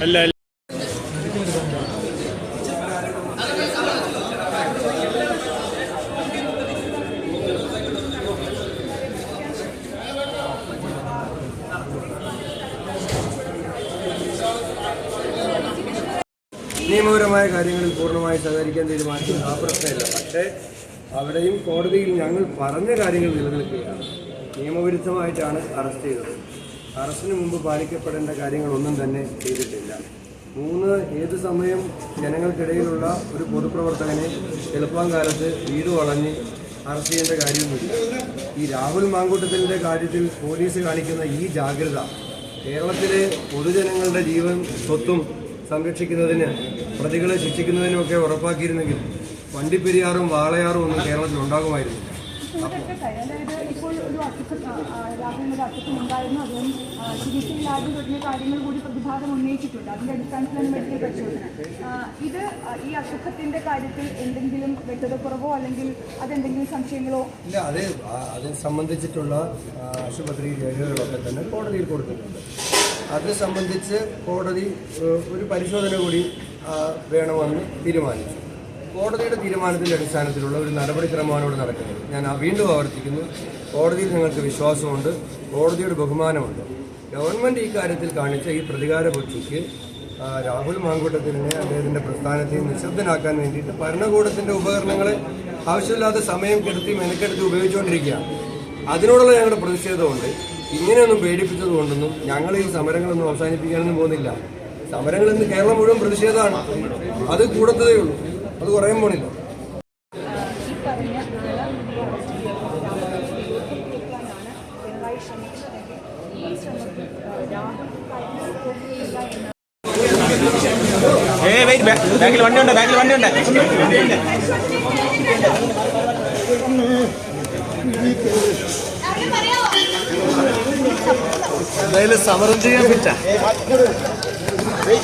അല്ല നിയമപരമായ കാര്യങ്ങളിൽ പൂർണ്ണമായി സഹകരിക്കാൻ തീരുമാനിച്ചു. ആ പ്രശ്നമില്ല. പക്ഷേ അവിടെയും കോടതിയിൽ ഞങ്ങൾ പറഞ്ഞ കാര്യങ്ങൾ നിലനിൽക്കുകയാണ്. നിയമവിരുദ്ധമായിട്ടാണ് അറസ്റ്റ് ചെയ്തത്. അറസ്റ്റിന് മുമ്പ് പാലിക്കപ്പെടേണ്ട കാര്യങ്ങളൊന്നും തന്നെ ചെയ്തിട്ടില്ല. 3 ഏത് സമയം ജനങ്ങൾക്കിടയിലുള്ള ഒരു പൊതുപ്രവർത്തകനെ എളുപ്പം കാലത്ത് വീട് വളഞ്ഞ് അറസ്റ്റ് ചെയ്യേണ്ട കാര്യമൊന്നുമില്ല. ഈ രാഹുൽ മാങ്കൂട്ടത്തിൻ്റെ കാര്യത്തിൽ പോലീസ് കാണിക്കുന്ന ഈ ജാഗ്രത കേരളത്തിലെ പൊതുജനങ്ങളുടെ ജീവൻ സ്വത്തും സംരക്ഷിക്കുന്നതിന് പ്രതികളെ ശിക്ഷിക്കുന്നതിനുമൊക്കെ ഉറപ്പാക്കിയിരുന്നെങ്കിൽ വണ്ടിപ്പെരിയാറും വാളയാറും ഒന്നും കേരളത്തിൽ ഉണ്ടാകുമായിരുന്നു. ഇപ്പോൾ ഒരു അസുഖം ഉണ്ടായിരുന്നു. അതും ചികിത്സയില്ലാതെ തുടങ്ങിയ കാര്യങ്ങൾ കൂടി പ്രതിഭാഗം ഉന്നയിച്ചിട്ടുണ്ട്. അതിന്റെ അടിസ്ഥാനത്തിലാണ് മെഡിക്കൽ പരിശോധന. ഇത് ഈ അസുഖത്തിന്റെ കാര്യത്തിൽ എന്തെങ്കിലും വ്യക്തതക്കുറവോ അല്ലെങ്കിൽ അതെന്തെങ്കിലും സംശയങ്ങളോ ഇല്ല. അത് സംബന്ധിച്ചിട്ടുള്ള ആശുപത്രി രേഖകളൊക്കെ തന്നെ കോടതിയിൽ കൊടുത്തിട്ടുണ്ട്. അത് സംബന്ധിച്ച് കോടതി ഒരു പരിശോധന കൂടി വേണമെന്ന് തീരുമാനിച്ചു. കോടതിയുടെ തീരുമാനത്തിൻ്റെ അടിസ്ഥാനത്തിലുള്ള ഒരു നടപടിക്രമമാണ് ഇവിടെ നടക്കുന്നത്. ഞാൻ വീണ്ടും ആവർത്തിക്കുന്നു, കോടതിയിൽ ഞങ്ങൾക്ക് വിശ്വാസമുണ്ട്, കോടതിയുടെ ബഹുമാനമുണ്ട്. ഗവൺമെൻറ് ഈ കാര്യത്തിൽ കാണിച്ച ഈ പ്രതികാരപക്ഷിക്ക് രാഹുൽ മാങ്കൂട്ടത്തിനെ അദ്ദേഹത്തിൻ്റെ പ്രസ്ഥാനത്തെ നിശബ്ദനാക്കാൻ വേണ്ടിയിട്ട് ഭരണകൂടത്തിൻ്റെ ഉപകരണങ്ങളെ ആവശ്യമില്ലാത്ത സമയം കെടുത്തി മെനക്കെടുത്ത് ഉപയോഗിച്ചുകൊണ്ടിരിക്കുകയാണ്. അതിനോടുള്ള ഞങ്ങളുടെ പ്രതിഷേധമുണ്ട്. ഇങ്ങനെയൊന്നും പേടിപ്പിച്ചതുകൊണ്ടൊന്നും ഞങ്ങൾ ഈ സമരങ്ങളൊന്നും അവസാനിപ്പിക്കാനൊന്നും പോകുന്നില്ല. സമരങ്ങൾ ഇന്ന് കേരളം മുഴുവൻ പ്രതിഷേധമാണ്. അത് കൂടത്തതേ ഉള്ളൂ. അത് കുറയാൻ പോണില്ല. ബാക്കിൽ വണ്ടിയുണ്ട്. എന്തായാലും സമരം ചെയ്യാൻ പറ്റാ. Hey,